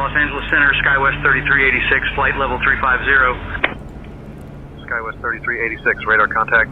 Los Angeles Center, SkyWest 3386, flight level 350. SkyWest 3386, radar contact.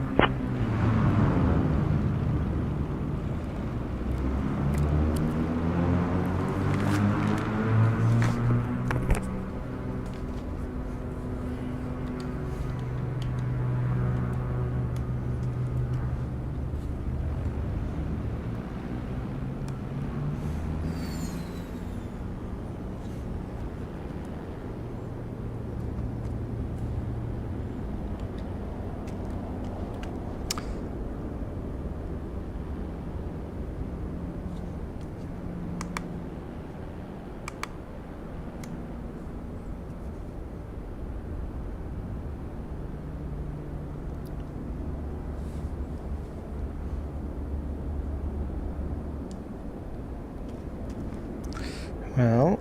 Well,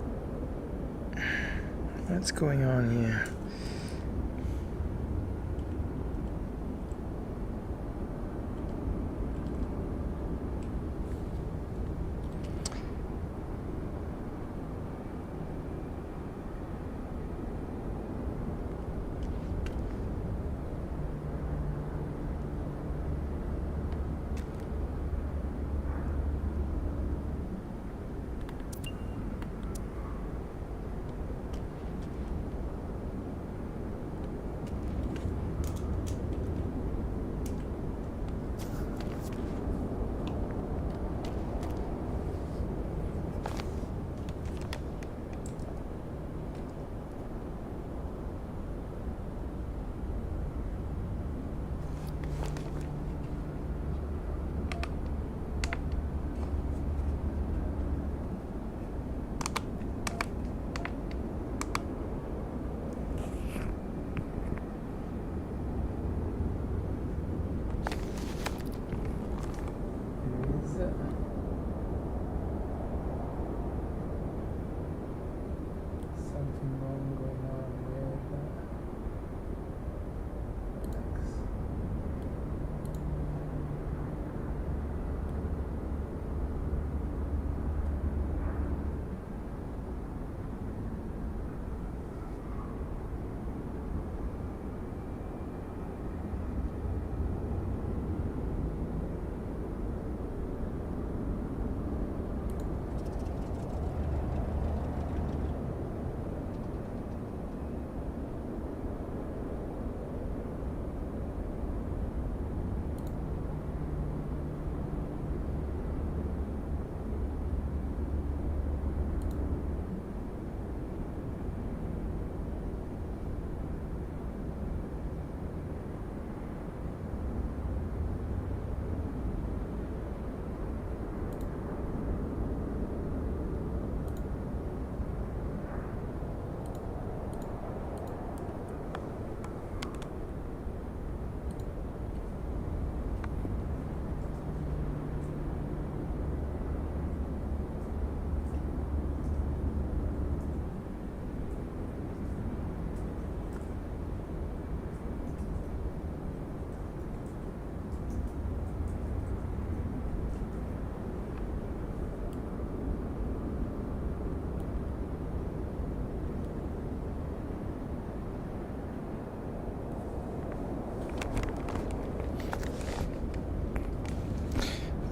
what's going on here?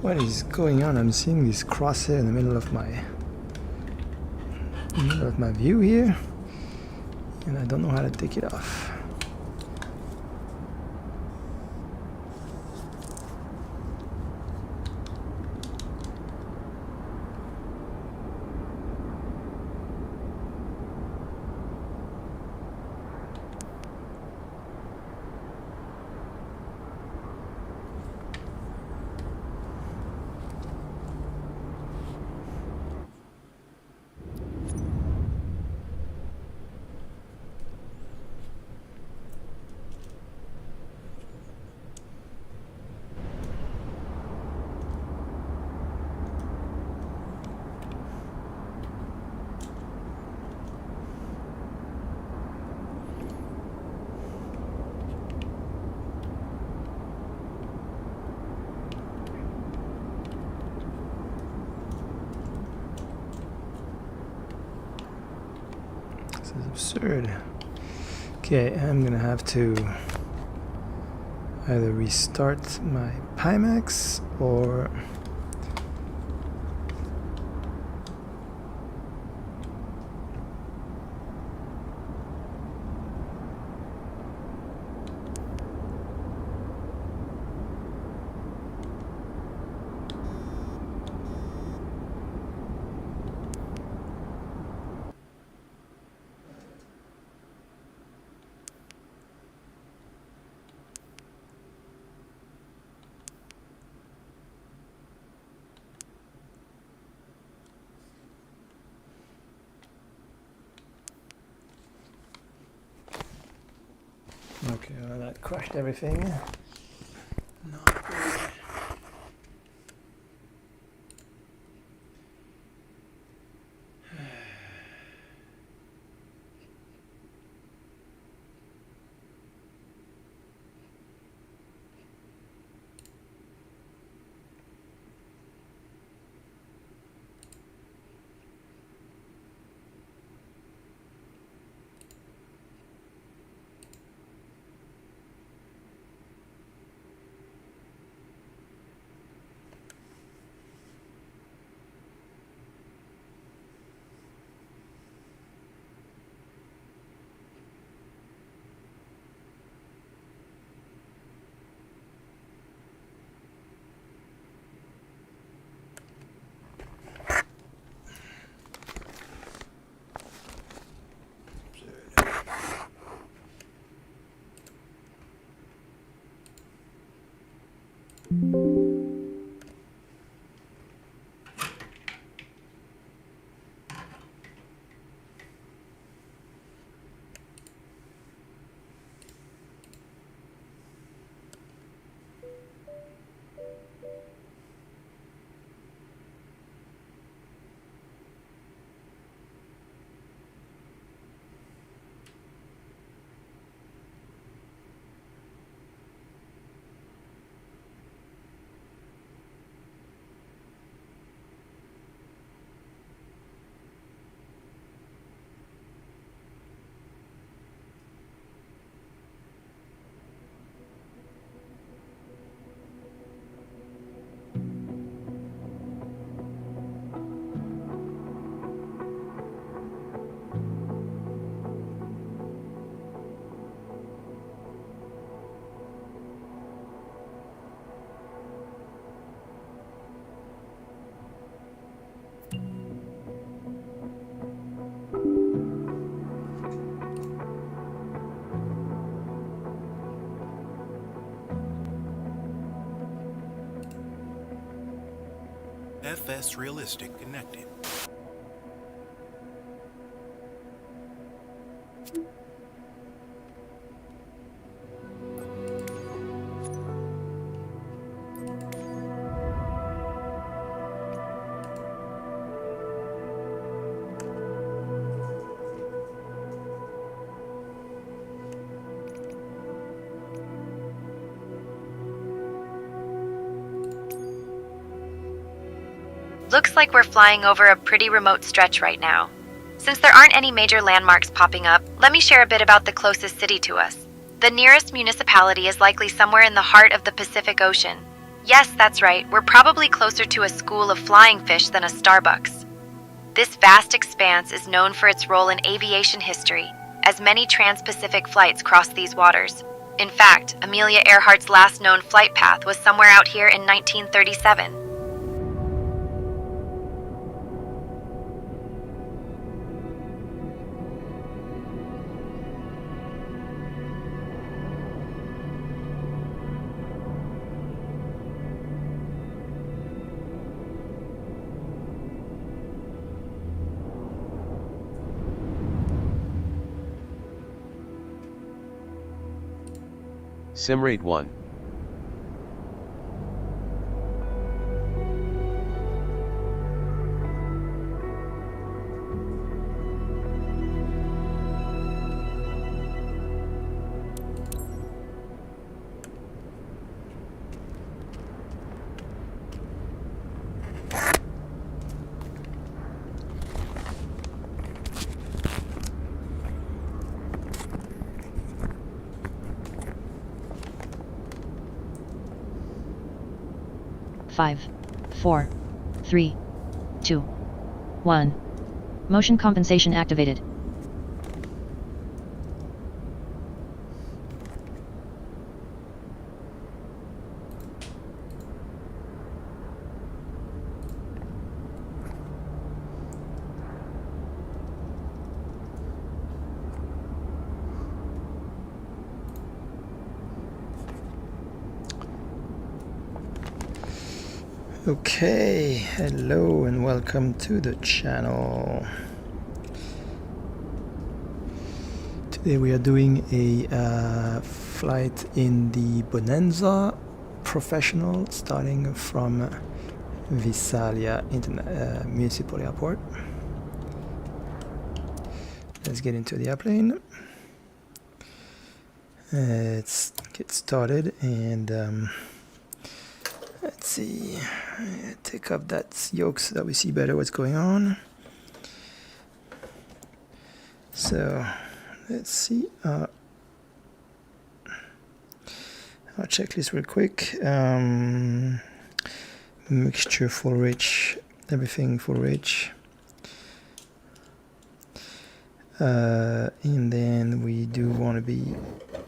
What is going on? I'm seeing this crosshair in the middle of my view here, and I don't know how to take it off. absurd. Okay, I'm gonna have to either restart my Pimax or okay, well, that crushed everything. Not good. FS Realistic connected. Looks like we're flying over a pretty remote stretch right now. Since there aren't any major landmarks popping up, let me share a bit about the closest city to us. The nearest municipality is likely somewhere in the heart of the Pacific Ocean. Yes, that's right, we're probably closer to a school of flying fish than a Starbucks. This vast expanse is known for its role in aviation history, as many trans-Pacific flights cross these waters. In fact, Amelia Earhart's last known flight path was somewhere out here in 1937. Simrate 1. 5, 4, 3, 2, 1. Motion compensation activated. Okay, hello and welcome to the channel. Today we are doing a flight in the Bonanza Professional starting from Visalia Municipal Airport. Let's get into the airplane. Let's get started and let's see, take up that yoke so that we see better what's going on. So let's see our checklist real quick. Mixture full rich, everything full rich. And then we do want to be,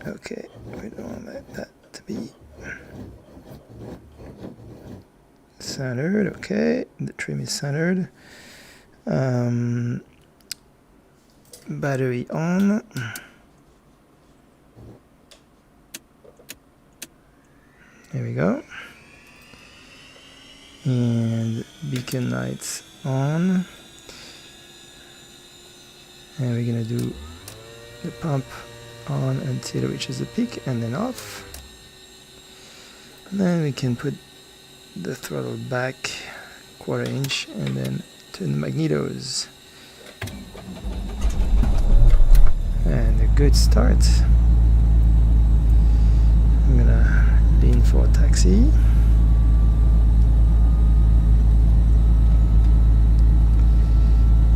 okay, we don't want that to be centered. Okay, the trim is centered. Battery on. There we go. And beacon lights on. And we're gonna do the pump on until it reaches the peak and then off. And then we can put the throttle back 1/4 inch and then turn the magnetos. And a good start. I'm gonna lean for a taxi.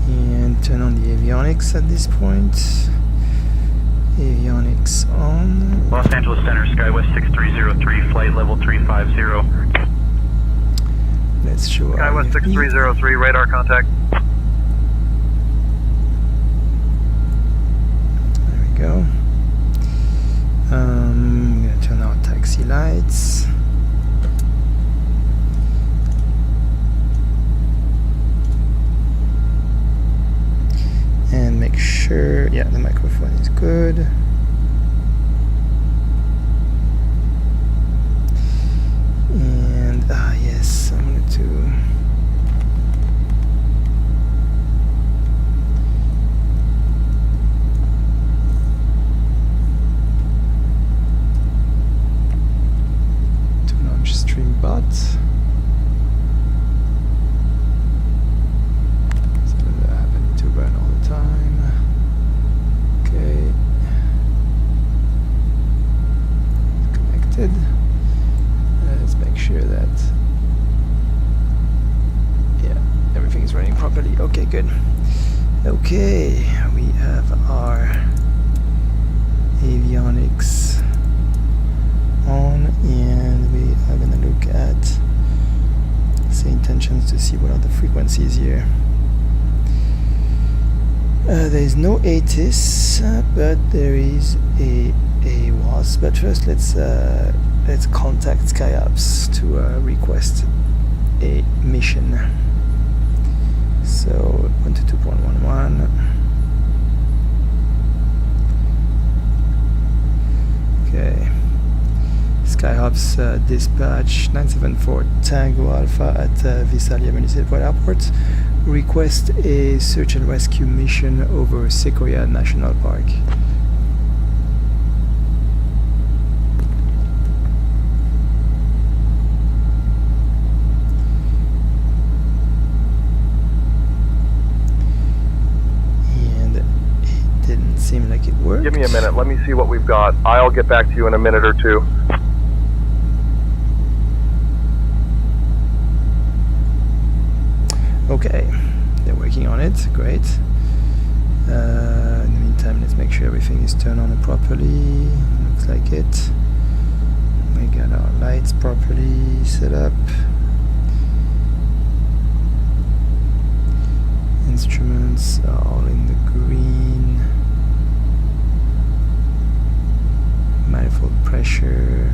And turn on the avionics at this point. Avionics on. Los Angeles Center, Skywest 6303, flight level 350. Let's show Skywest 6303, radar contact. There we go. I'm going to turn our taxi lights. And make sure, yeah, the microphone is good. And, yes, I'm going to turn on stream bot. So that happening to run all the time. Okay. Connected. Let's make sure that, yeah, everything is running properly. Okay, good. Okay, we have our avionics on, and we are going to look at SayIntentions to see what are the frequencies here. There is no ATIS, but there is a WAS. But first, let's contact SkyApps to request a mission. So 122.11. Okay. SkyApps dispatch 974 Tango Alpha at Visalia Municipal Airport. Request a search and rescue mission over Sequoia National Park. Seemed like it worked. Give me a minute, let me see what we've got. I'll get back to you in a minute or two. Okay, they're working on it, great. In the meantime, let's make sure everything is turned on properly. Looks like it. We got our lights properly set up. instruments are all in the green. Manifold pressure.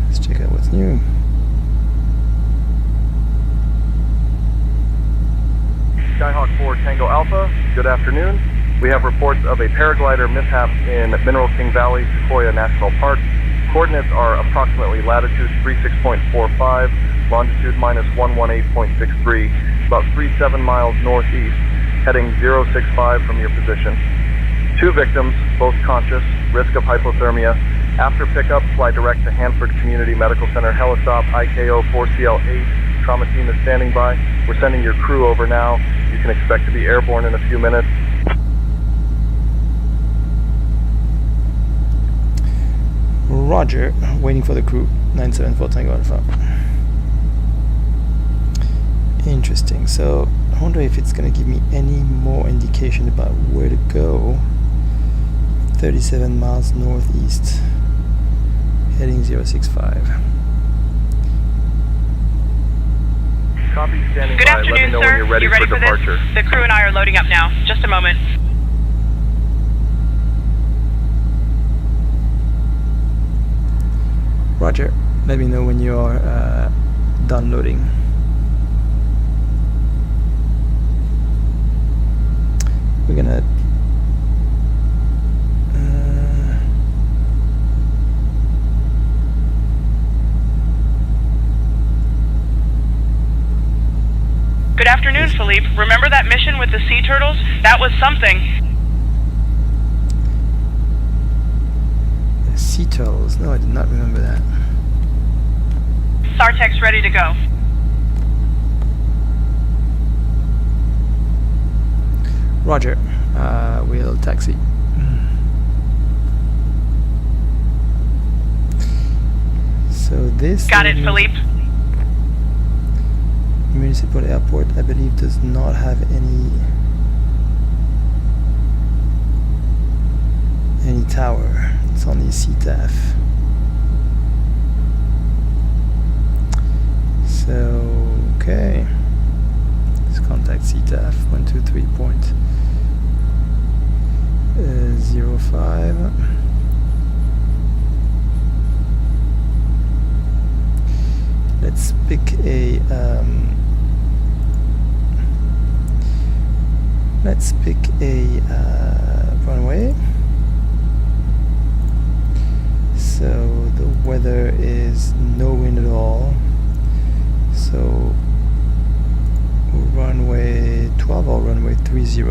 Let's check out what's new. Skyhawk 4 Tango Alpha, good afternoon. We have reports of a paraglider mishap in Mineral King Valley, Sequoia National Park. Coordinates are approximately latitude 36.45, longitude minus 118.63, about 37 miles northeast, heading 065 from your position. 2 victims, both conscious, risk of hypothermia. After pickup, fly direct to Hanford Community Medical Center, Helistop, IKO 4CL8. Trauma team is standing by. We're sending your crew over now. You can expect to be airborne in a few minutes. Roger, waiting for the crew. 974 Tango Alpha. Interesting. So I wonder if it's going to give me any more indication about where to go. 37 miles northeast, heading 065. Copy, standing Good by. afternoon, Let me know sir. when you're ready, You ready for for departure. this? The crew and I are loading up now. Just a moment. Roger, let me know when you are done loading. We're gonna Good afternoon, Philippe. Remember that mission with the sea turtles? That was something. sea turtles. No, I did not remember that. SAR-tech's ready to go. Roger. We'll taxi. So this Got it, Philippe. Municipal airport, I believe, does not have any tower. It's only CTAF. So okay, let's contact CTAF 123.05. Let's pick a runway. So the weather is no wind at all. So runway 12 or runway 30.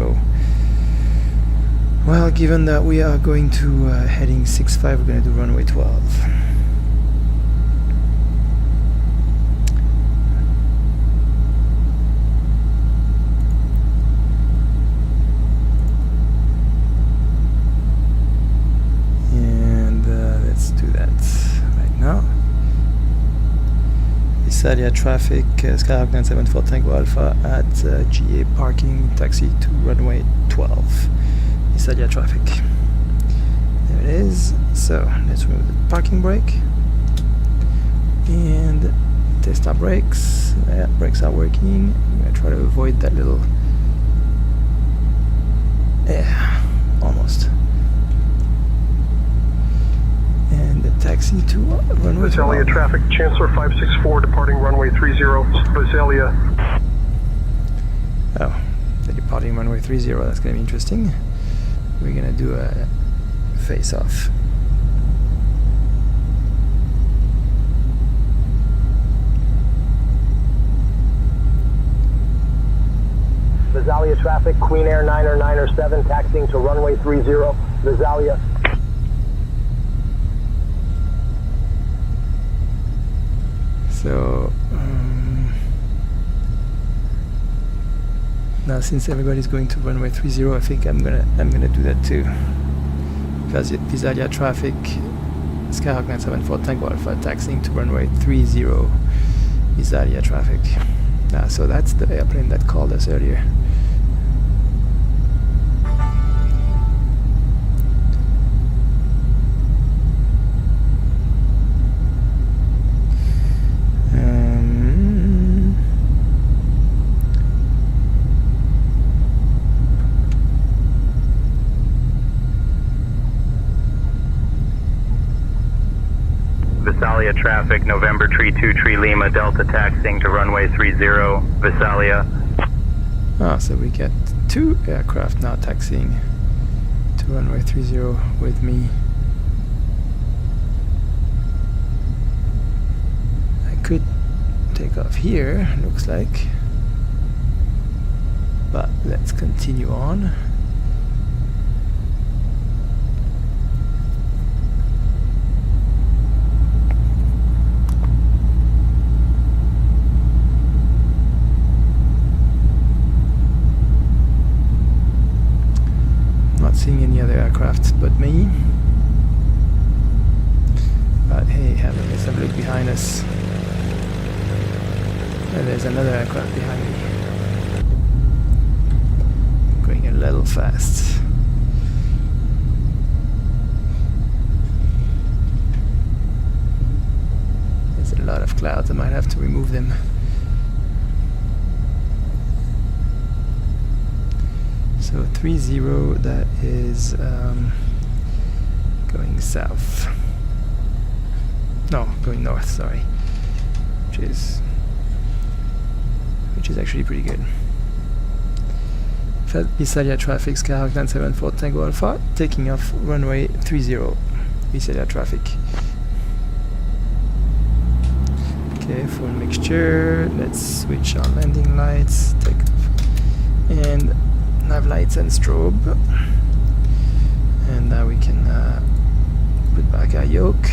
Well, given that we are going to heading 65, we're going to do runway 12. Visalia traffic, Skyhawk 974 Tango Alpha at GA parking, taxi to runway 12. Visalia traffic. There it is. So let's remove the parking brake and test our brakes. Yeah, brakes are working. I'm going to try to avoid that little. Yeah, almost. And the taxi to runway 12. Visalia traffic, Chancellor 564 departing runway 30, Visalia. Oh, they're departing runway 30, that's going to be interesting. We're going to do a face-off. Visalia traffic, Queen Air 907 taxiing to runway 30, Visalia. So now, since everybody's going to runway 30, I think I'm gonna do that too. Visalia traffic, Skyhawk 974 Tango Alpha taxiing to runway 30, Visalia traffic. So that's the airplane that called us earlier. Visalia traffic, November Tree 2 Tree Lima, Delta taxiing to runway 30, Visalia. Ah, so we get 2 aircraft now taxiing to runway 30 with me. I could take off here, looks like. But let's continue on. Not seeing any other aircraft but me. But hey, let's have a look behind us. And there's another aircraft behind me. Going a little fast. There's a lot of clouds, I might have to remove them. So 30, that is going south. No, going north, sorry. Which is actually pretty good. Visalia traffic, Skyhawk 974 Tango Alpha, taking off runway 30. Visalia traffic. Okay, full mixture. Let's switch on landing lights, take off, and nav lights and strobe. And now we can put back our yoke.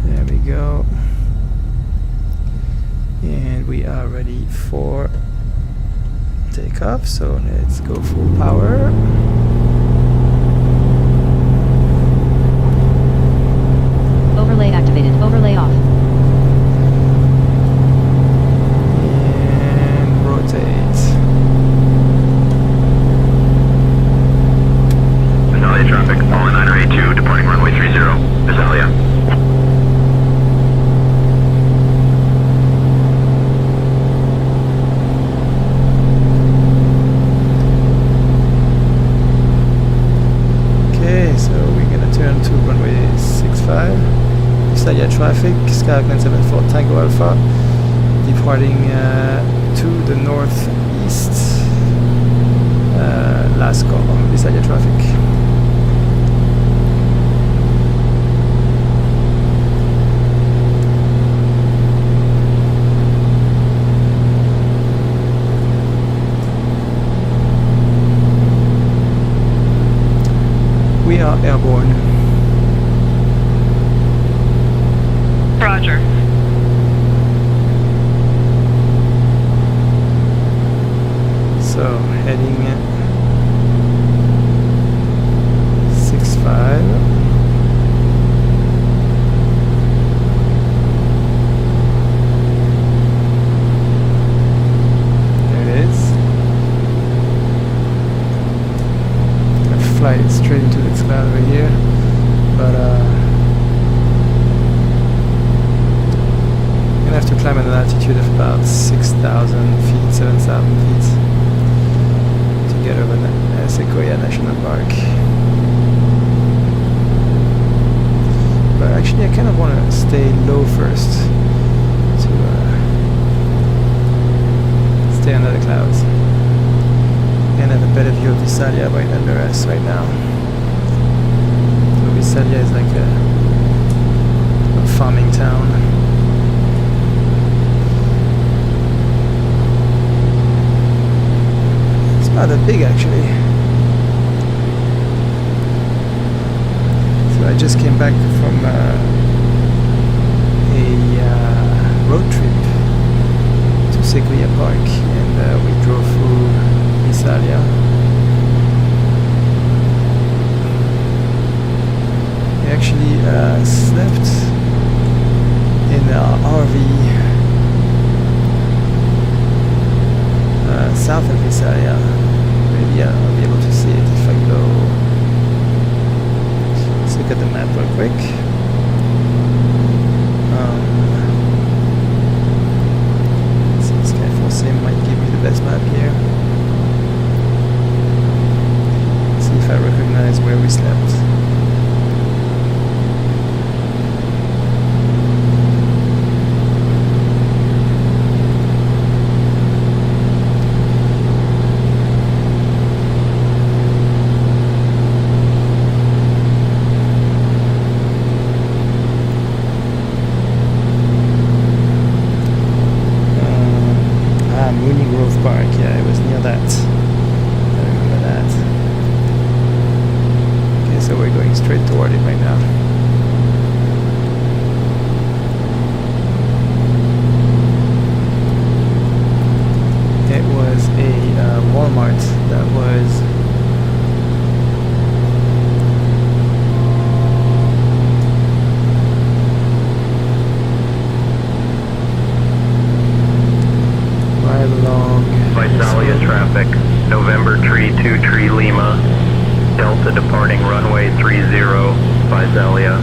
There we go. And we are ready for takeoff, so let's go full power. Overlay activated. Overlay off. And rotate. Visalia traffic, Apollo 982, departing runway 30, Visalia. Visalia traffic, Skyhawk 974 Tango Alpha, departing to the northeast. Last call, Visalia traffic. We are airborne. Roger. So heading 65. There it is. Gonna fly it straight into this cloud over here, but I have to climb at an altitude of about 6,000 feet, 7,000 feet to get over the Sequoia National Park. But actually I kind of want to stay low first to stay under the clouds and have a better view of Visalia right under us right now. So Visalia is like a farming town. Not that big actually. So I just came back from a road trip to Sequoia Park, and we drove through Visalia. We actually slept in our RV south of Visalia. Maybe I'll be able to see it if I go. Let's look at the map real quick. So Skyfall Sim might give me the best map here. Let's see if I recognize where we slept. Grove Park. Yeah, it was near that. I remember that. Okay, so we're going straight toward it right now. It was a Walmart that was right along Visalia traffic, November tree 2 tree Lima, Delta departing runway 30, Visalia.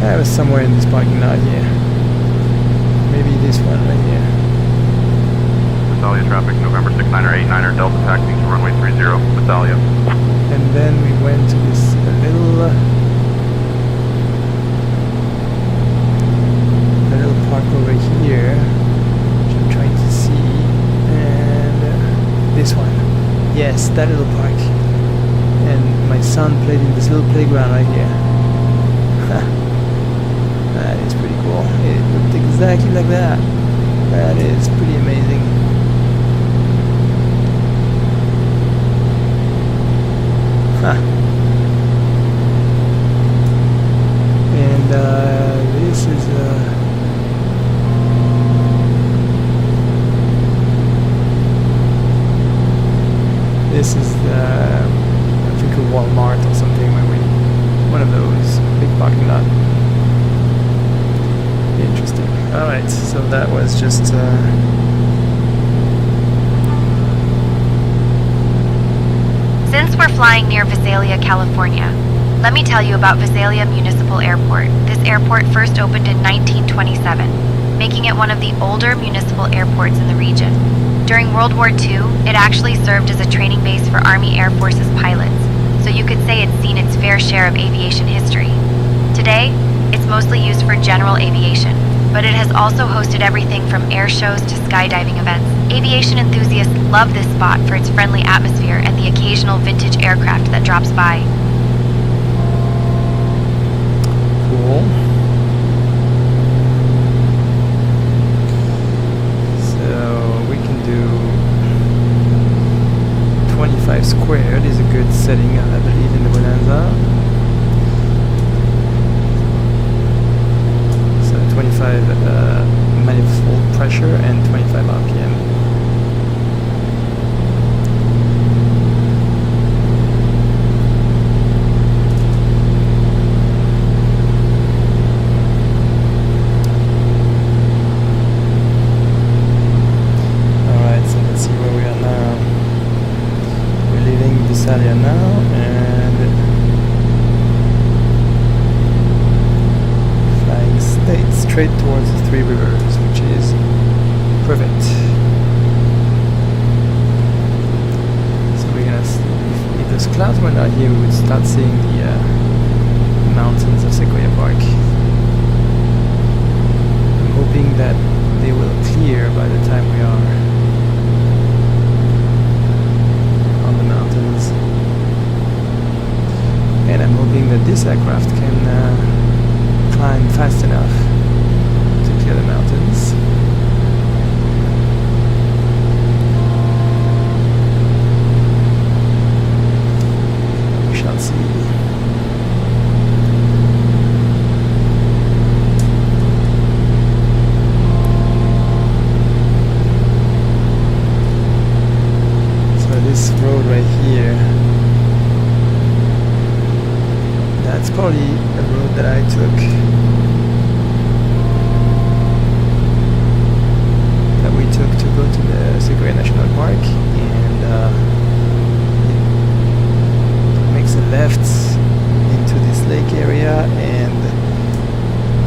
I was somewhere in this parking lot here. Maybe this one right here. Visalia traffic, November 69er 89er, Delta taxiing to runway 30, Visalia. And then we went to this little park over here, which I'm trying to see, and this one. Yes, that little park. And my son played in this little playground right here. That is pretty cool. It looked exactly like that. That is pretty amazing. Huh. And this is I think a Walmart or something, one of those big parking lot. Interesting. Alright, so that was just Since we're flying near Visalia, California, let me tell you about Visalia Municipal Airport. This airport first opened in 1927, making it one of the older municipal airports in the region. During World War II, it actually served as a training base for Army Air Forces pilots, so you could say it's seen its fair share of aviation history. Today, it's mostly used for general aviation, but it has also hosted everything from air shows to skydiving events. Aviation enthusiasts love this spot for its friendly atmosphere and the occasional vintage aircraft that drops by. cool. So we can do 25 squared is a good setting, I believe, in the Bonanza. 25 manifold pressure and 25 RPM. Alright, so let's see where we are now. We're leaving Visalia now and straight towards the Three Rivers, which is perfect. So we're gonna, if those clouds were not here, we would start seeing the mountains of Sequoia Park. I'm hoping that they will clear by the time we are on the mountains. And I'm hoping that this aircraft can climb fast enough to clear the mountains. We shall see. So this road right here, that's probably a road that I took. To go to the Sequoia National Park, and it makes a left into this lake area, and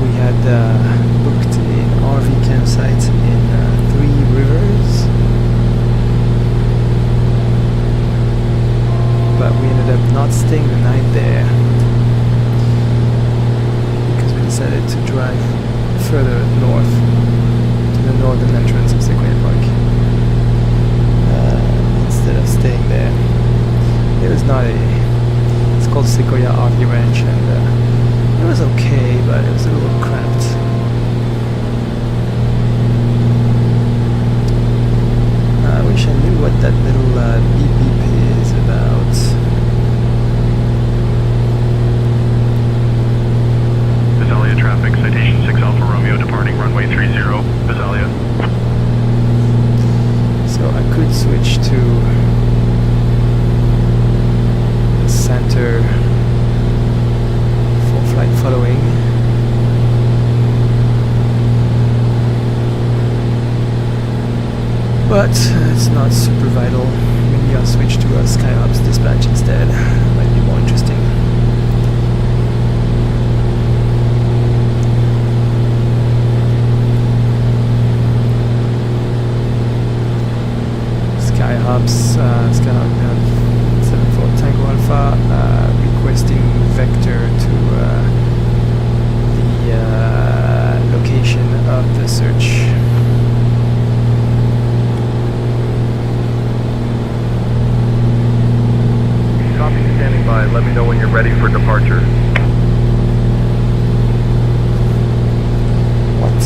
we had booked an RV campsite in Three Rivers, but we ended up not staying the night there because we decided to drive further north, the northern entrance of Sequoia Park, instead of staying there. It was not it's called Sequoia RV Ranch, and it was okay, but it was a little cramped. but it's not super vital. Maybe I'll switch to a SkyOps dispatch instead. That might be more interesting. SkyOps, SkyOps 74 Tango Alpha, requesting vector to the location of the search. Copy, standing by. Let me know when you're ready for departure. What?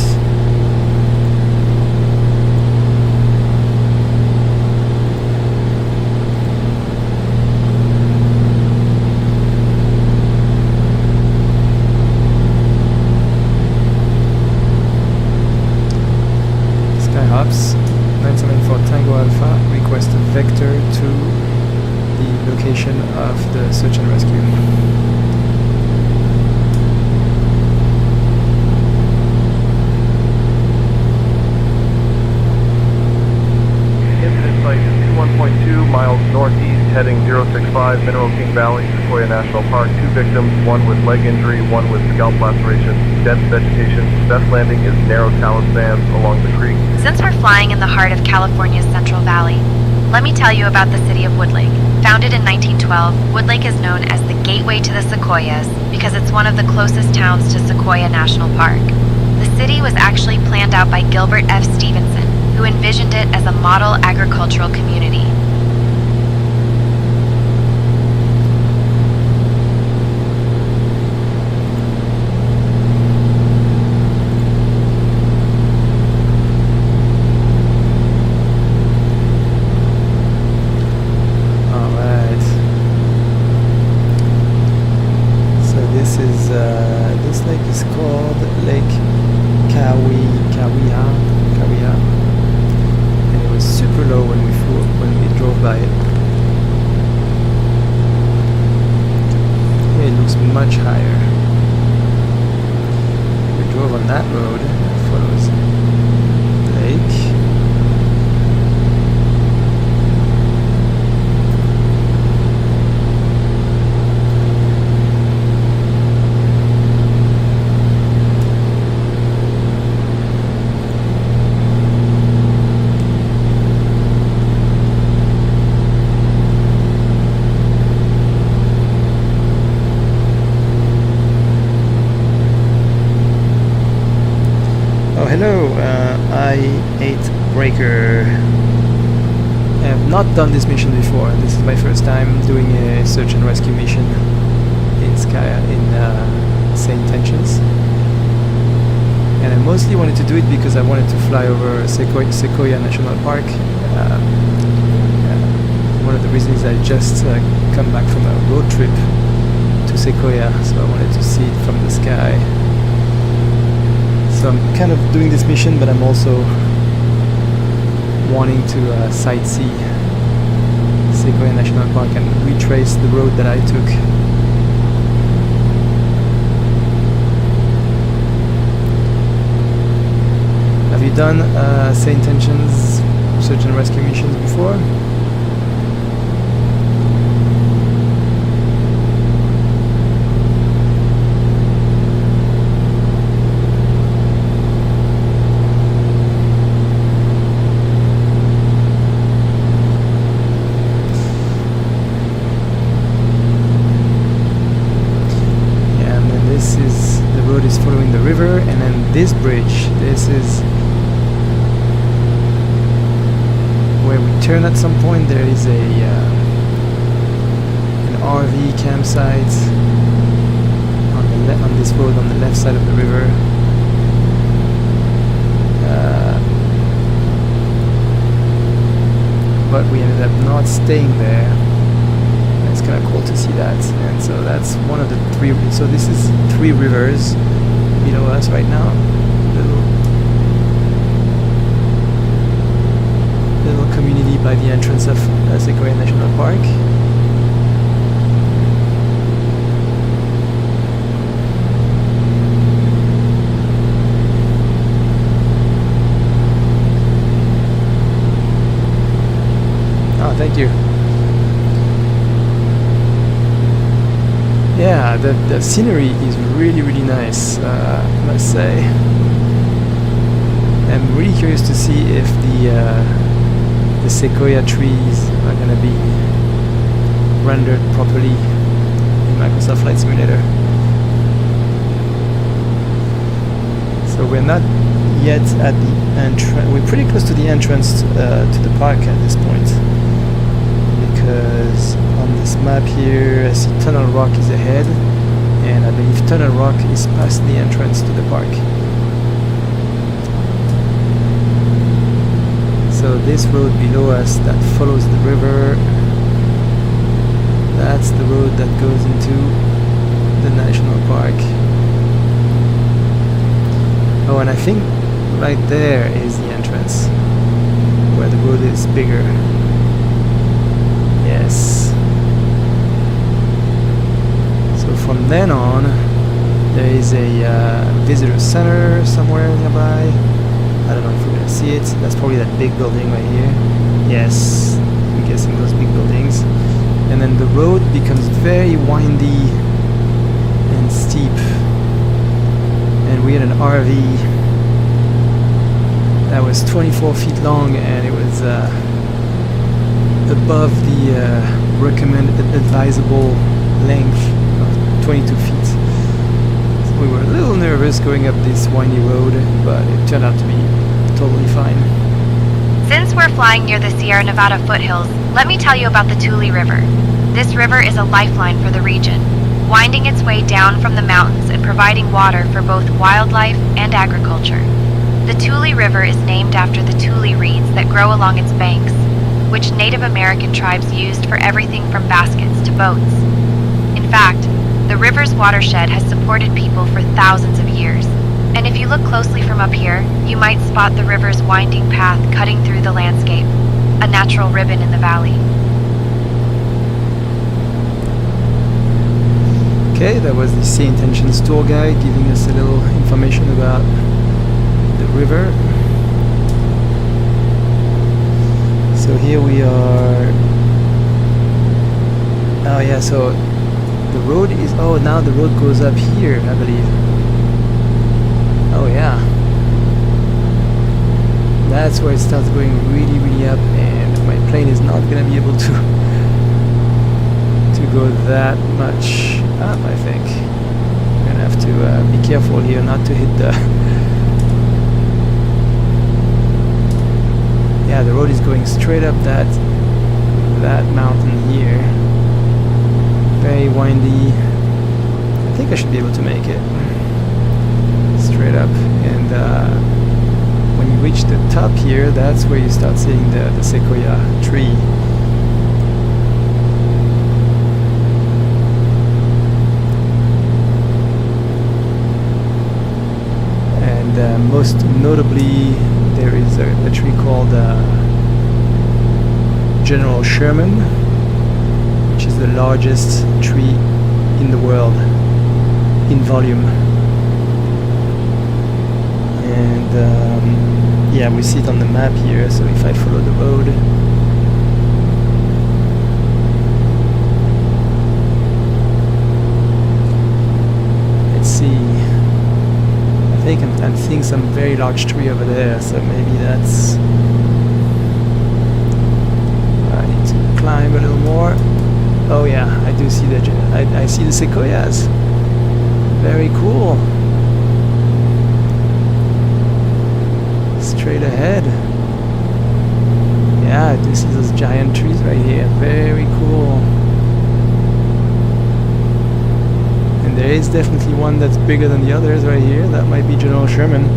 SkyOps 974 Tango Alpha, request a vector to the location of the search and rescue. Incident site is 21.2 miles northeast, heading 065, Mineral King Valley, Sequoia National Park. 2 victims, one with leg injury, one with scalp laceration. Dense vegetation. Best landing is narrow talus sands along the creek. Since we're flying in the heart of California's Central Valley, let me tell you about the city of Woodlake. Founded in 1912, Woodlake is known as the gateway to the Sequoias because it's one of the closest towns to Sequoia National Park. The city was actually planned out by Gilbert F. Stevenson, who envisioned it as a model agricultural community. This lake is called Lake Kawia, and it was super low when we drove by it. Here it looks much higher. We drove on that road that follows the lake. Hello, I-8 Breaker. I have not done this mission before. This is my first time doing a search and rescue mission in SayIntentions. And I mostly wanted to do it because I wanted to fly over Sequoia National Park. One of the reasons is I just come back from a road trip to Sequoia, so I wanted to see it from the sky. So I'm kind of doing this mission, but I'm also wanting to sightsee Sequoia National Park and retrace the road that I took. Have you done SayIntentions search and rescue missions before? Is following the river, and then this bridge, this is where we turn at some point. There is an RV campsite on this road on the left side of the river. But we ended up not staying there. It's kind of cool to see that, and so that's one of the 3. So this is 3 rivers below us right now. Little community by the entrance of Sequoia National Park. Thank you. Yeah, the scenery is really, really nice, I must say. I'm really curious to see if the sequoia trees are going to be rendered properly in Microsoft Flight Simulator. So we're not yet at the entrance. We're pretty close to the entrance to the park at this point, because on this map here I see Tunnel Rock is ahead, and I believe Tunnel Rock is past the entrance to the park. So this road below us that follows the river, that's the road that goes into the national park. Oh, and I think right there is the entrance, where the road is bigger. Yes. So from then on, there is a visitor center somewhere nearby. I don't know if we're gonna see it. That's probably that big building right here. Yes, I'm guessing those big buildings. And then the road becomes very windy and steep. And we had an RV that was 24 feet long, and it was above the recommended advisable length of 22 feet. So we were a little nervous going up this windy road, but it turned out to be totally fine. Since we're flying near the Sierra Nevada foothills, let me tell you about the Tule River. This river is a lifeline for the region, winding its way down from the mountains and providing water for both wildlife and agriculture. The Tule River is named after the tule reeds that grow along its banks, which Native American tribes used for everything from baskets to boats. In fact, the river's watershed has supported people for thousands of years. And if you look closely from up here, you might spot the river's winding path cutting through the landscape, a natural ribbon in the valley. Okay, that was the SayIntentions tour guide giving us a little information about the river. So here we are. Oh yeah, so the road is, oh, now the road goes up here, I believe. Oh yeah, that's where it starts going really, really up, and my plane is not gonna be able to go that much up. I think I'm gonna have to be careful here not to hit the. Yeah, the road is going straight up that mountain here. Very windy. I think I should be able to make it. Straight up, and when you reach the top here, that's where you start seeing the sequoia tree. And most notably, there is a tree called General Sherman, which is the largest tree in the world in volume. And yeah, we see it on the map here, so if I follow the road, let's see, I think I'm seeing some very large tree over there, so maybe that's, I need to climb a little more. Oh yeah, I do see I see the sequoias. Very cool. Straight ahead. Yeah, I do see those giant trees right here. Very cool. And there is definitely one that's bigger than the others right here. That might be General Sherman.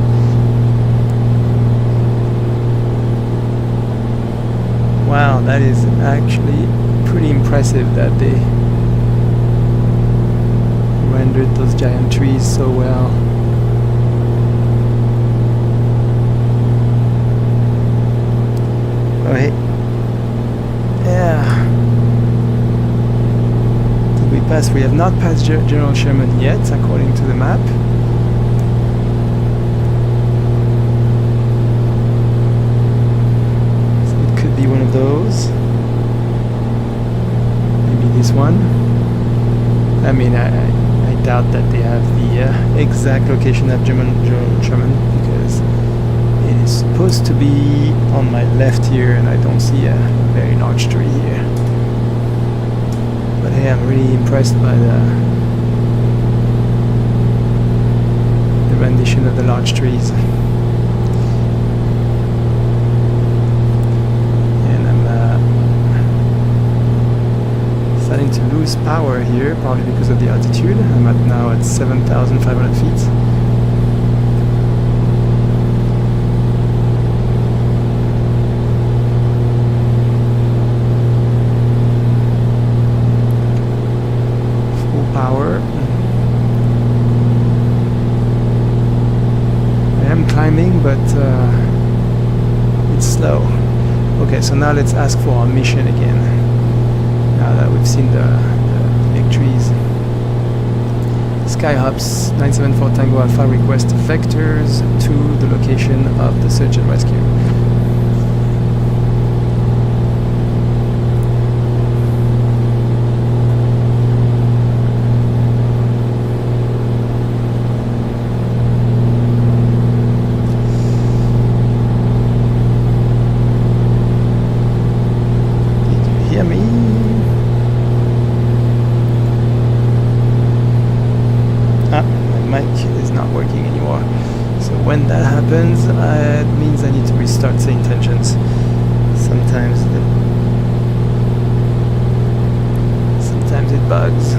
Wow, that is actually pretty impressive that they rendered those giant trees so well. Right. Yeah. Did we pass? We have not passed General Sherman yet, according to the map. So it could be one of those. I mean, I doubt that they have the exact location of German, because it is supposed to be on my left here, and I don't see a very large tree here. But hey, I'm really impressed by the rendition of the large trees. Starting to lose power here, probably because of the altitude. I'm now at 7,500 feet. Full power. I am climbing, but it's slow. Okay, so now let's ask for our mission again. Now that we've seen the big trees. Skyhops 974 Tango Alpha request vectors to the location of the search and rescue. Did you hear me? My mic is not working anymore. So when that happens, it means I need to restart SayIntentions. Sometimes it bugs.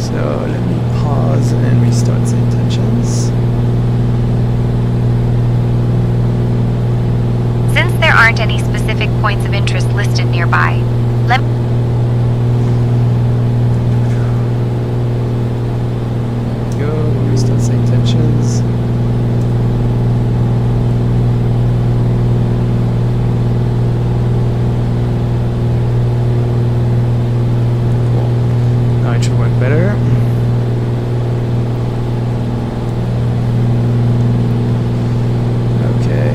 So let me pause and restart SayIntentions. Since there aren't any specific points of interest listed nearby, let Restart SayIntentions. Cool. Now it should work better. Okay.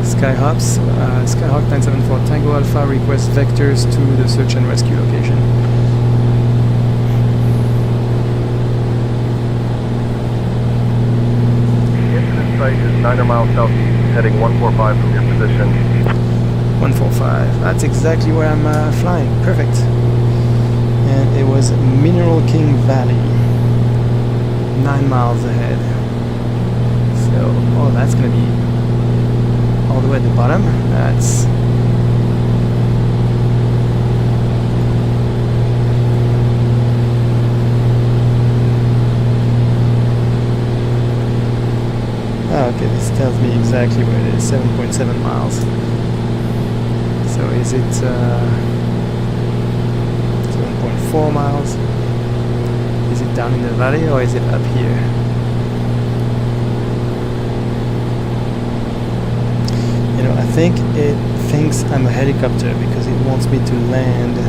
Skyhawk 974 Tango Alpha request vectors to the search and rescue location. Site is 9 miles southeast, heading 145 from your position. 145. That's exactly where I'm flying. Perfect. And it was Mineral King Valley. 9 miles ahead. So, oh, that's gonna be all the way at the bottom. That's okay, this tells me exactly where it is, 7.7 miles. So is it 7.4 miles? Is it down in the valley or is it up here? You know, I think it thinks I'm a helicopter because it wants me to land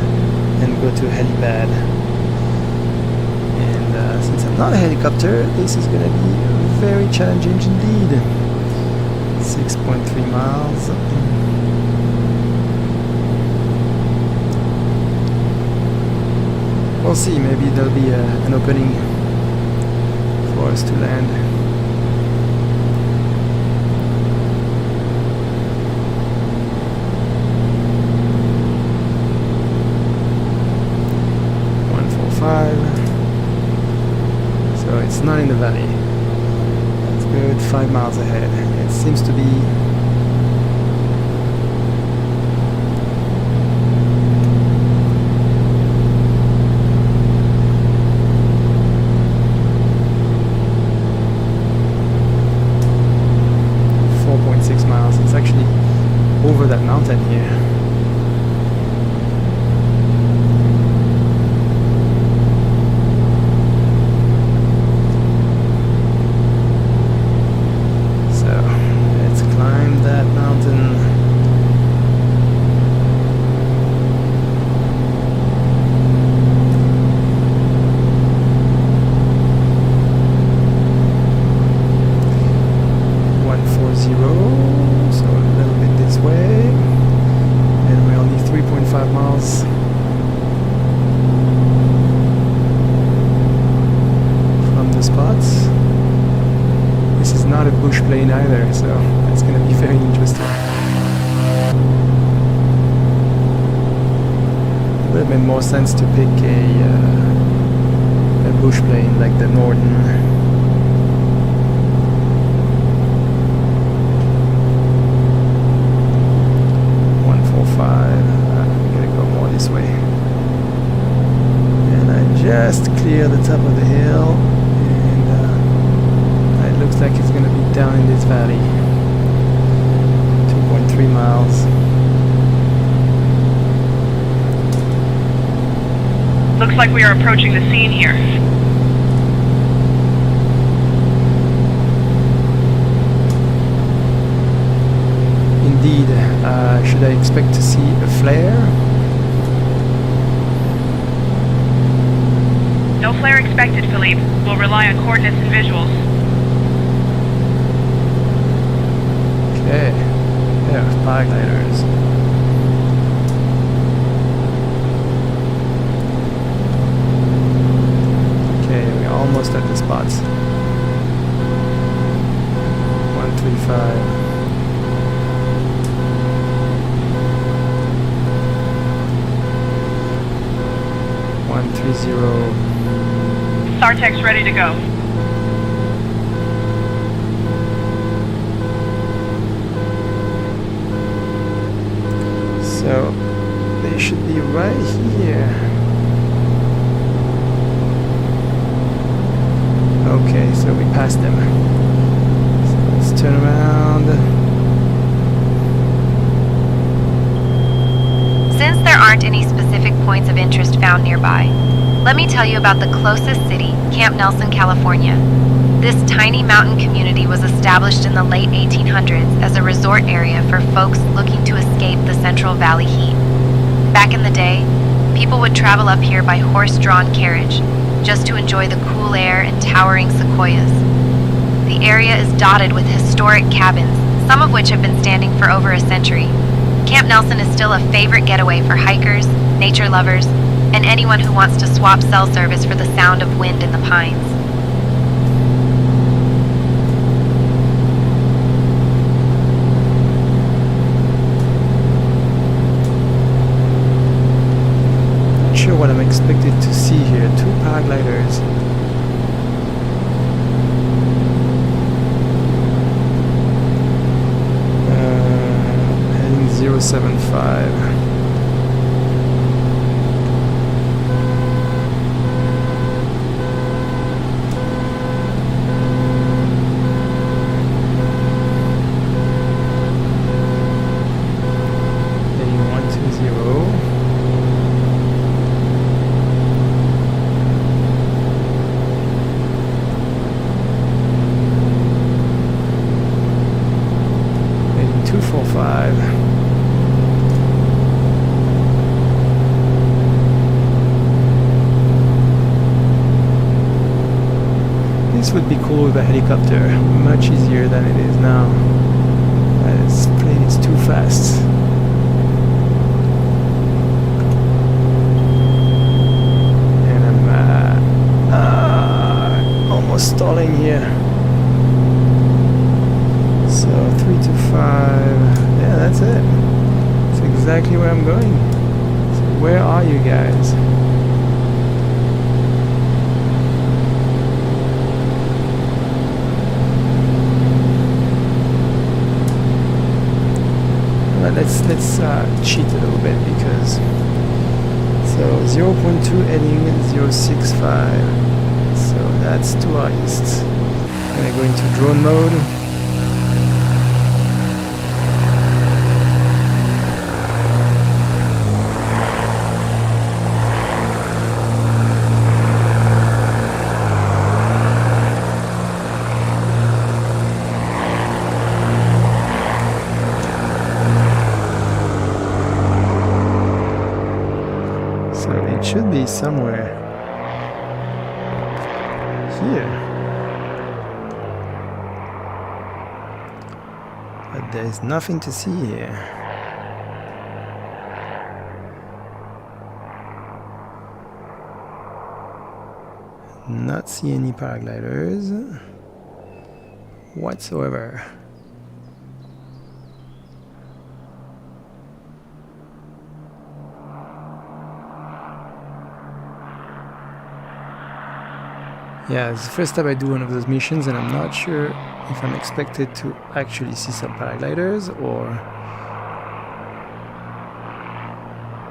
and go to a helipad. And since I'm not a helicopter, this is going to be very challenging indeed. 6.3 miles. We'll see, maybe there'll be an opening for us to land. So it's not in the valley. That's good, 5 miles ahead. It seems to be miles. It's actually over that mountain here. So let's climb that mountain. So a little bit this way. not a bush plane either, so that's going to be very interesting. It would have made more sense to pick a bush plane like the Norden. 145. We gotta go more this way. And I just clear the top of the hill, and it looks like it's gonna be down in this valley. 2.3 miles. Looks like we are approaching the scene here. Indeed. Should I expect to see a flare? No flare expected, Philippe. We'll rely on coordinates and visuals. Okay. Yeah, paragliders. Okay, we're almost at the spots. 135. SAR-Tech's ready to go. So they should be right here. Okay, so we passed them. So let's turn around. Since there aren't any specific points of interest found nearby, let me tell you about the closest city, Camp Nelson, California. This tiny mountain community was established in the late 1800s as a resort area for folks looking to escape the Central Valley heat. Back in the day, people would travel up here by horse-drawn carriage just to enjoy the cool air and towering sequoias. The area is dotted with historic cabins, some of which have been standing for over a century. Camp Nelson is still a favorite getaway for hikers, nature lovers, and anyone who wants to swap cell service for the sound of wind in the pines. Not sure what I'm expected to see here. 2 paragliders. Heading 075. This would be cool with a helicopter, much easier than it is now. This plane is too fast. And I'm almost stalling here. So 325, yeah, that's it. That's exactly where I'm going. So where are you guys? Let's cheat a little bit, because so 0.2 heading 065, so that's to our east. Gonna go into drone mode. It should be somewhere here, but there's nothing to see here. Not see any paragliders. whatsoever. Yeah, it's the first time I do one of those missions, and I'm not sure if I'm expected to actually see some paragliders or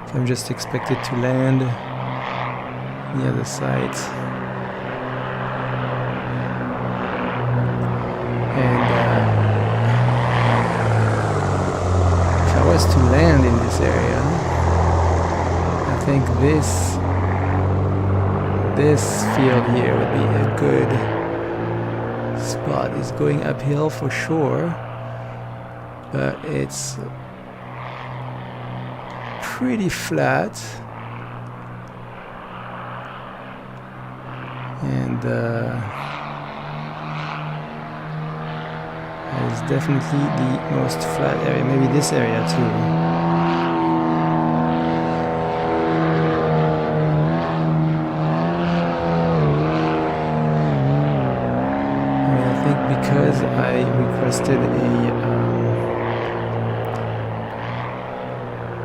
if I'm just expected to land near the site. And if I was to land in this area, I think this field here would be a good spot. It's going uphill for sure, but it's pretty flat, and it's definitely the most flat area. Maybe this area too. Because I requested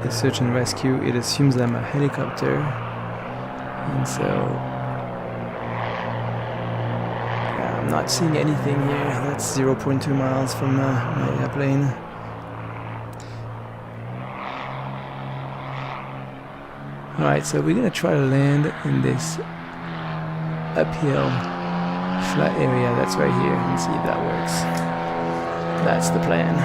a search and rescue, it assumes I'm a helicopter, and so yeah, I'm not seeing anything here. That's 0.2 miles from my airplane. Alright, so we're gonna try to land in this uphill flat area that's right here and see if that works. That's the plan.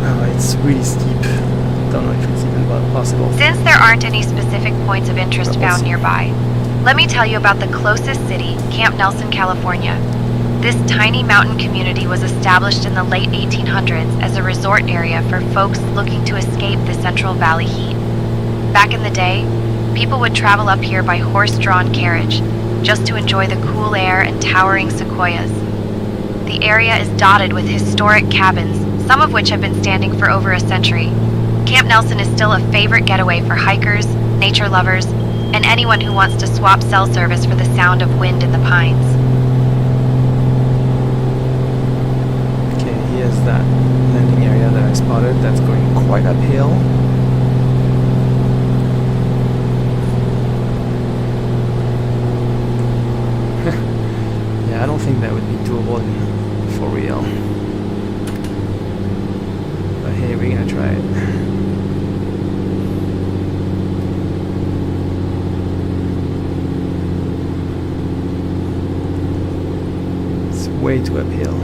Oh, it's really steep. Don't know if it's even possible. Since there aren't any specific points of interest found nearby, let me tell you about the closest city, Camp Nelson, California. This tiny mountain community was established in the late 1800s as a resort area for folks looking to escape the Central Valley heat. Back in the day, people would travel up here by horse-drawn carriage just to enjoy the cool air and towering sequoias. The area is dotted with historic cabins, some of which have been standing for over a century. Camp Nelson is still a favorite getaway for hikers, nature lovers, and anyone who wants to swap cell service for the sound of wind in the pines. Here's that landing area that I spotted that's going quite uphill. Yeah, I don't think that would be doable for real. But hey, we're gonna try it. It's way too uphill.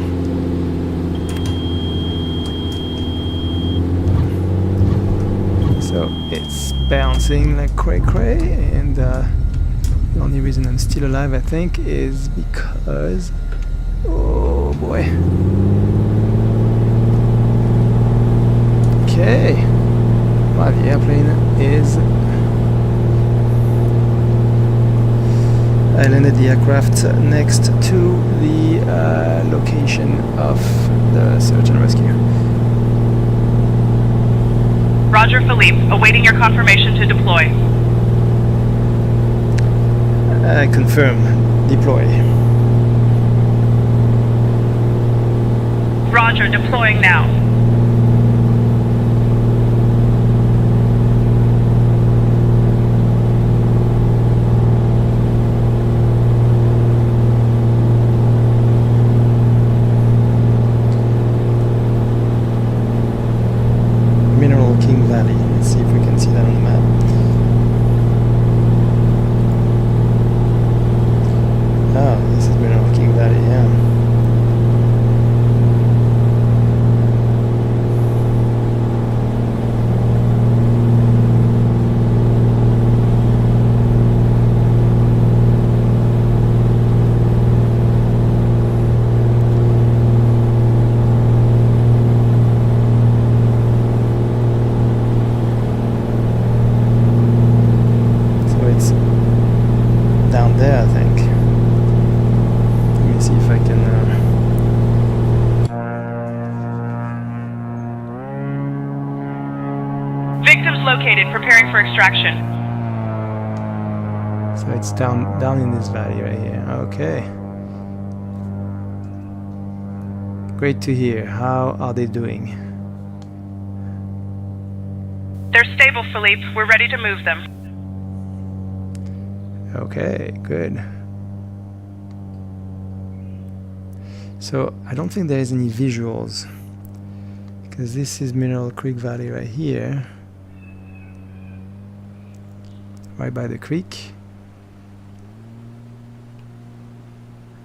So it's bouncing like cray-cray, and the only reason I'm still alive, I think, is because... oh boy. Okay. Well, the airplane is... I landed the aircraft next to the location of the search and rescue. Roger, Philippe. Awaiting your confirmation to deploy. Confirm. Deploy. Roger, deploying now. Valley. Let's see if we can see that on the map. Oh, this is Mineral King Valley, yeah. There, I think. Let me see if I can. Victims located, preparing for extraction. So it's down in this valley right here. Okay. Great to hear. How are they doing? They're stable, Philippe. We're ready to move them. Okay, good. So I don't think there's any visuals because this is Mineral Creek Valley right here, right by the creek,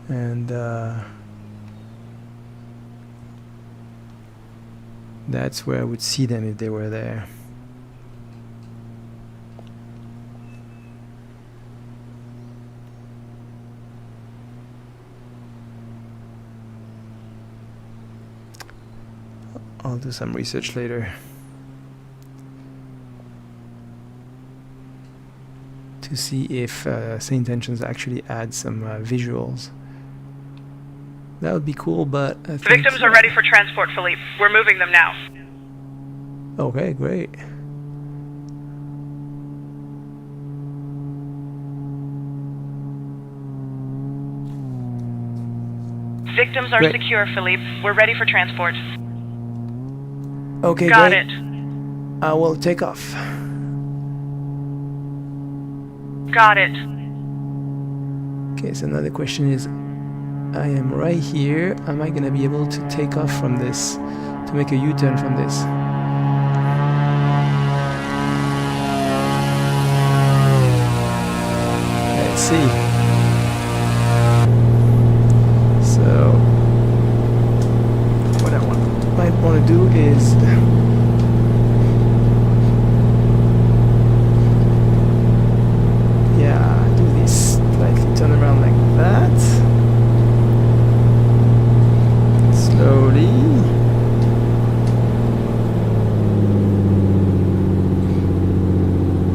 and that's where I would see them if they were there. I'll do some research later to see if SayIntentions actually add some visuals. That would be cool, but I The think victims are ready for transport, Philippe. We're moving them now. Okay, great. Victims are Great. secure, Philippe. We're ready for transport. Okay, Got great. it. I will take off. Got it. Okay, so another question is, I am right here. Am I gonna be able to take off from this, to make a U-turn from this? Let's see. So, what I might want to do is yeah, do this slightly turn around like that. Slowly.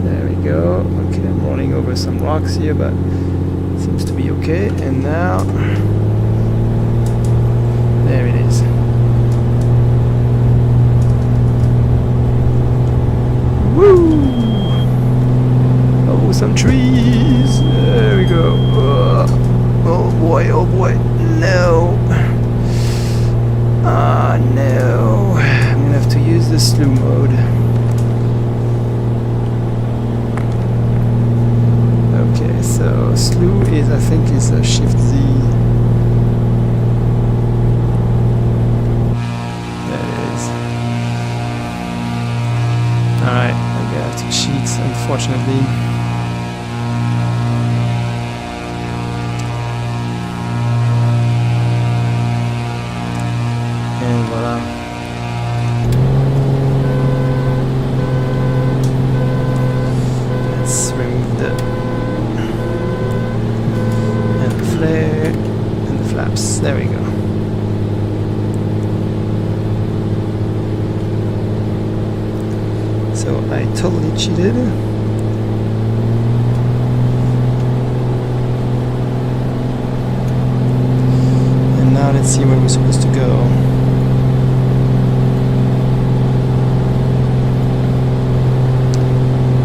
There we go. Okay, I'm rolling over some rocks here, but it seems to be okay. And now, there it is. Woo! Oh, some trees. There we go. Oh boy, oh boy. No. Ah, no. I'm gonna have to use the slew mode. Okay, so slew is, I think, is a Shift Z. There it is. Alright, I'm gonna have to cheat, unfortunately. And voila. Let's remove the flare and the flaps. There we go. So I totally cheated. And now let's see where we're supposed to go.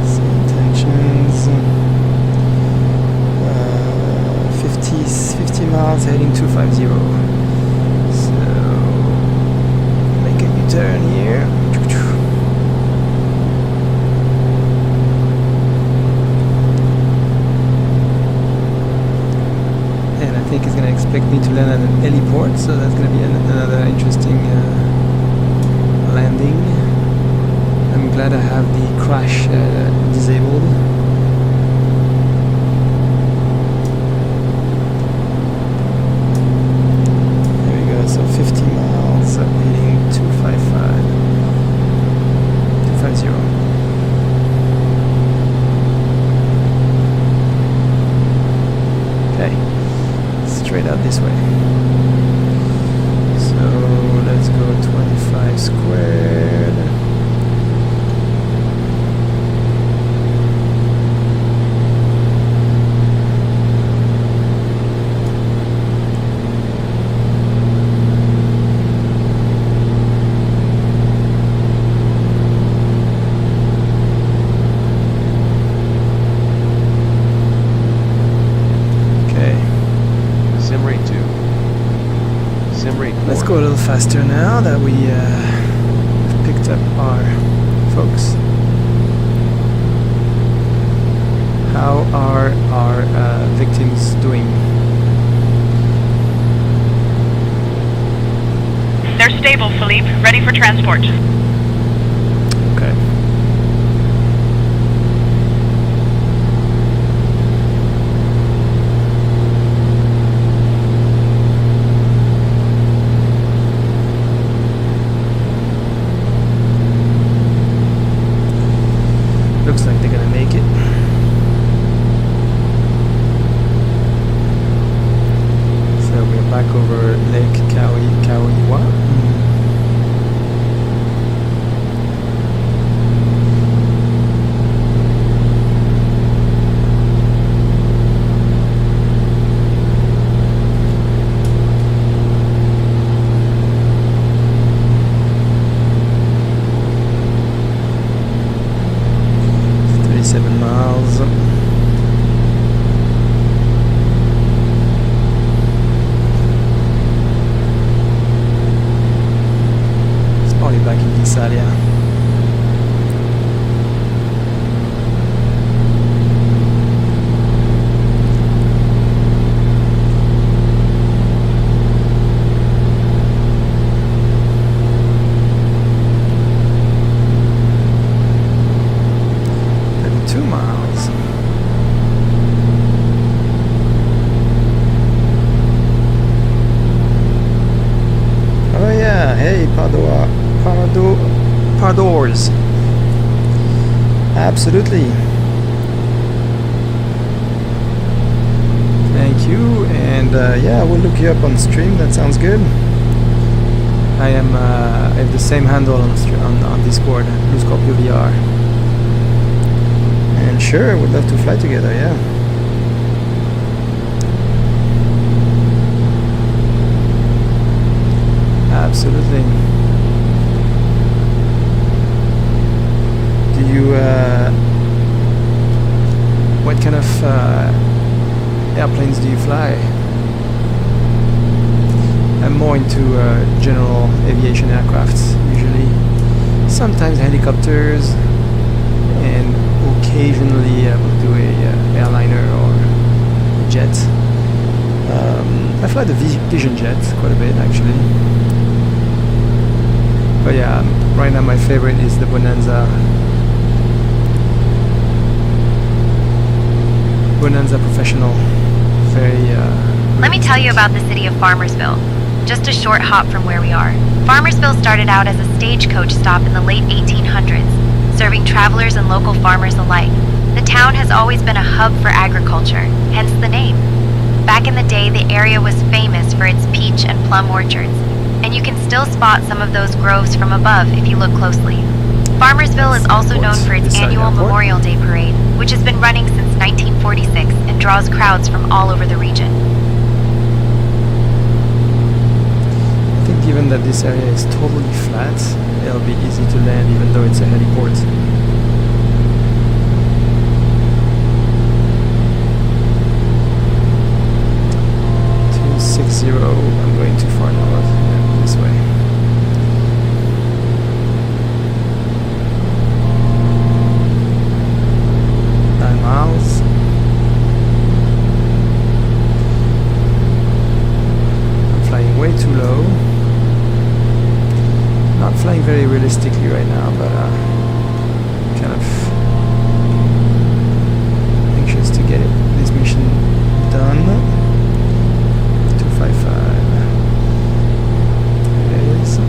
SayIntentions 50 miles heading 250. So make a U-turn here. And I think it's going to expect me to land at an heliport, so that's going to be another interesting landing. I'm glad I have the crash disabled. There we go, so 50 miles, heading 250. Okay, straight out this way. So let's go 25 squared. faster now that we picked up our folks. How are our victims doing? They're stable, Philippe. Ready for transport. Okay. Looks like they're gonna make it. So we're back over Lake Kauiwa. Pardors. Absolutely. Thank you, and yeah, we'll look you up on stream. That sounds good. I have the same handle on Discord, Blue Scorpio VR. And sure, we'd love to fly together. Yeah. Absolutely. Do you, what kind of airplanes do you fly? I'm more into general aviation aircrafts, usually. Sometimes helicopters, and occasionally I will do a airliner or a jet. I fly the Vision Jet quite a bit, actually. But yeah, right now my favorite is the Bonanza Professional. Very Let me tell you about the city of Farmersville, just a short hop from where we are. Farmersville started out as a stagecoach stop in the late 1800s, serving travelers and local farmers alike. The town has always been a hub for agriculture, hence the name. Back in the day, the area was famous for its peach and plum orchards, and you can still spot some of those groves from above if you look closely. Farmersville is also known for its annual Memorial Day Parade, which has been running since 1946 and draws crowds from all over the region. I think given that this area is totally flat, it'll be easy to land even though it's a heliport. 260, I'm going too far north. Yeah, this way. Miles. I'm flying way too low. Not flying very realistically right now, but kind of anxious to get this mission done. 255. There it is.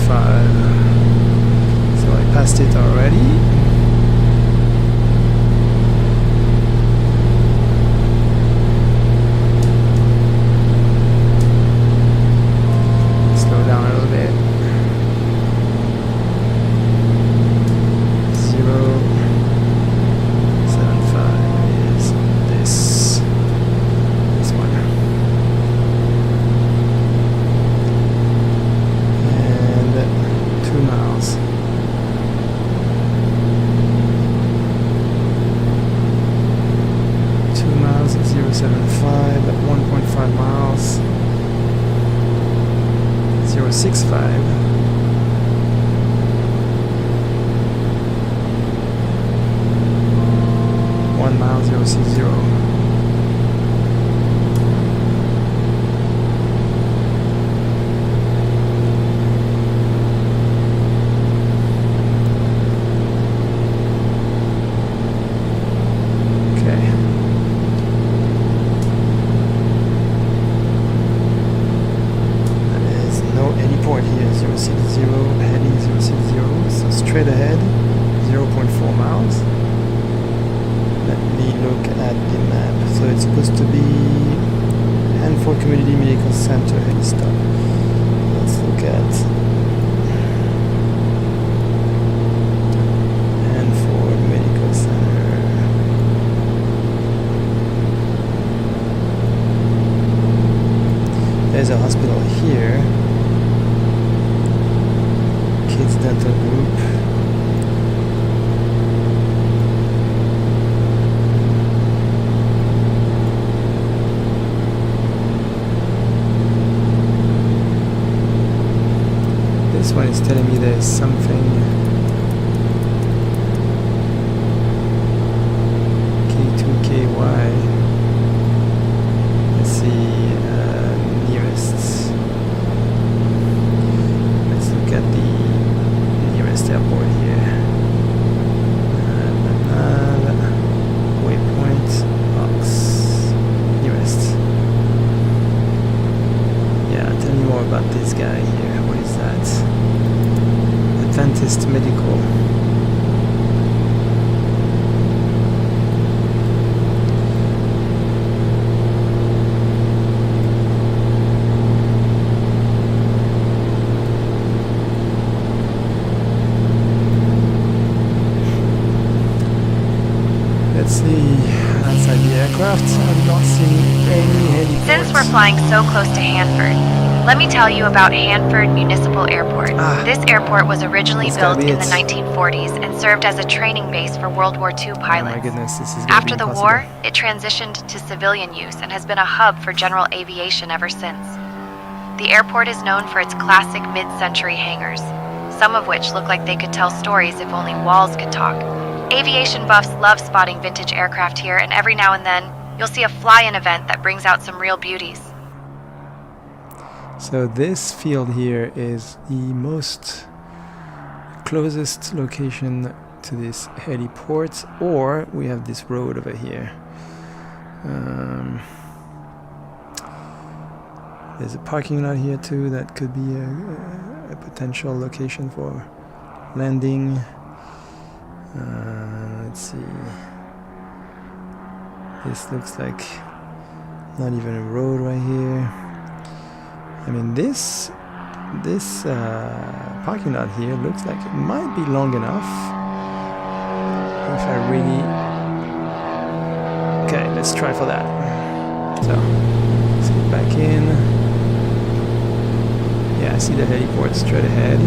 So I passed it already. Slow down a little bit. 0.75 is this one. And 2 miles. 2 miles at 0.75 at 1.5 miles. 0.65. 1 mile 0.60. Okay. There is no any port here. 0.60 heading 0.60. So straight ahead 0.4 miles. Let me look at the map. So it's supposed to be Hanford Community Medical Center heli stop. Let's look at Hanford Medical Center. There's a hospital here. Kids Dental Group. This one is telling me there's something. K2KY. Let's see, nearest. Let's look at the nearest airport here. Waypoint box. Nearest. Yeah, tell me more about this guy here. What is that? Adventist Medical. Let's see outside the aircraft. I'm not seeing any heliports. Since we're flying so close to Hanford, let me tell you about Hanford Municipal Airport. This airport was originally built in the 1940s and served as a training base for World War II pilots. Oh my goodness, this is gonna After be the impossible. war, it transitioned to civilian use and has been a hub for general aviation ever since. The airport is known for its classic mid-century hangars, some of which look like they could tell stories if only walls could talk. Aviation buffs love spotting vintage aircraft here, and every now and then, you'll see a fly-in event that brings out some real beauties. So this field here is the most closest location to this heliport, or we have this road over here. There's a parking lot here too that could be a potential location for landing. Let's see. This looks like not even a road right here. I mean, this parking lot here looks like it might be long enough. If I really... Okay, let's try for that. So, let's get back in. Yeah, I see the heliport straight ahead.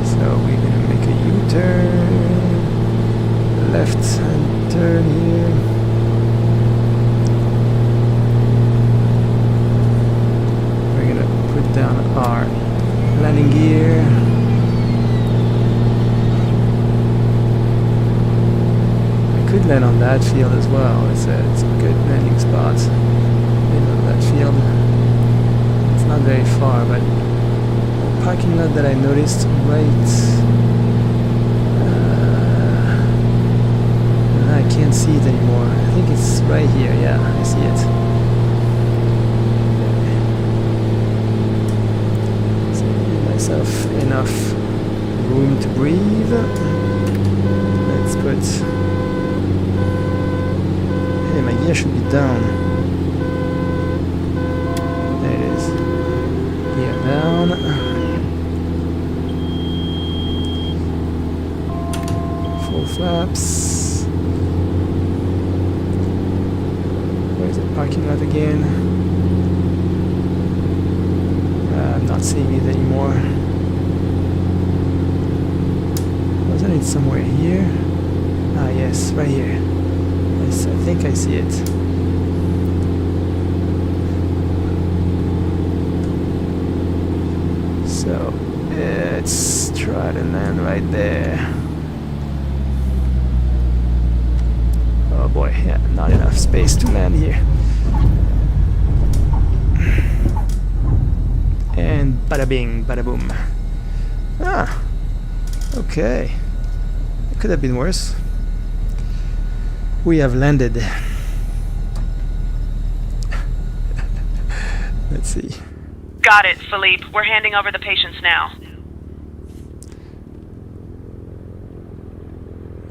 So we're gonna make a U-turn. Left-hand turn here. Put down our landing gear. I could land on that field as well. It's a good landing spot. Middle of that field. It's not very far, but the parking lot that I noticed right. I can't see it anymore. I think it's right here. Yeah, I see it. breathe. Let's put... Hey, my gear should be down. There it is. Gear down. Full flaps. Where's the parking lot again? I'm not seeing it anymore. Wasn't it somewhere here? Ah, yes, right here. Yes, I think I see it. So, let's try to land right there. Oh boy, yeah, not enough space to land here. And bada bing, bada boom. Ah, okay. It could have been worse. We have landed. Let's see. Got it, Philippe. We're handing over the patients now.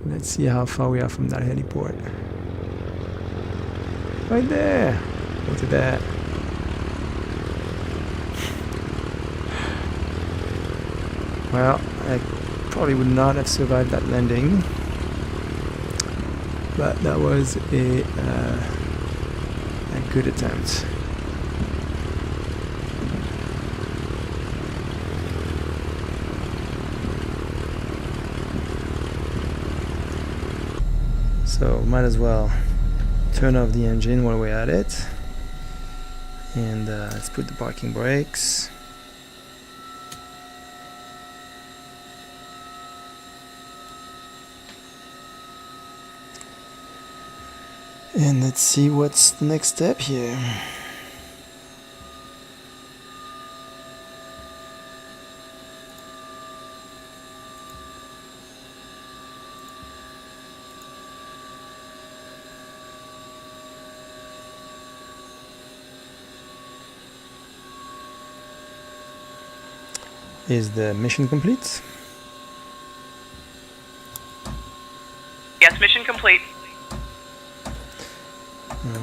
Let's see how far we are from that heliport. Right there. Look at that. Well, I probably would not have survived that landing, but that was a good attempt. So might as well turn off the engine while we're at it, and let's put the parking brakes. And let's see what's the next step here. Is the mission complete? Yes, mission complete.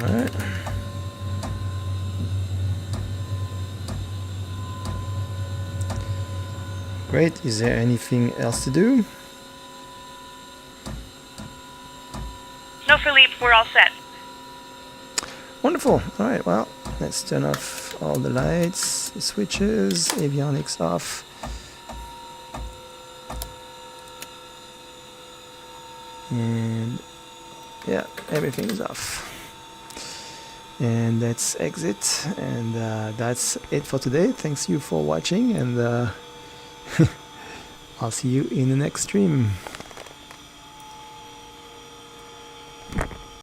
Alright. Great. Is there anything else to do? No, Philippe, we're all set. Wonderful. Alright, well, let's turn off all the lights, the switches, avionics off. And yeah, everything is off. And let's exit, and that's it for today. Thanks you for watching, and I'll see you in the next stream.